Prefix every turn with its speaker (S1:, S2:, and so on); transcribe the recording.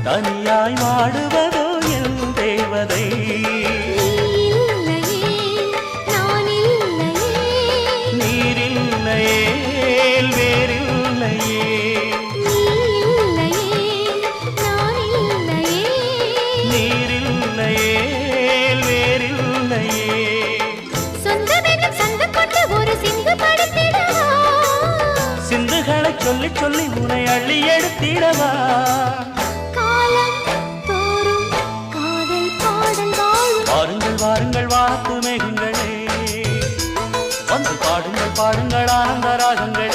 S1: தனியாய் வாடுவதோ என் தேவதை நீரில்லையே வேறில்லையே நீரில்லையே வேறில்லையே சிந்துகளை சொல்லி சொல்லி உன்னை அள்ளி எடுத்திடவா வாருங்கள் வாருங்கள் வாத்து மேகங்களே வந்து பாடுங்கள் பாடுங்கள் ஆனந்த ராகங்களே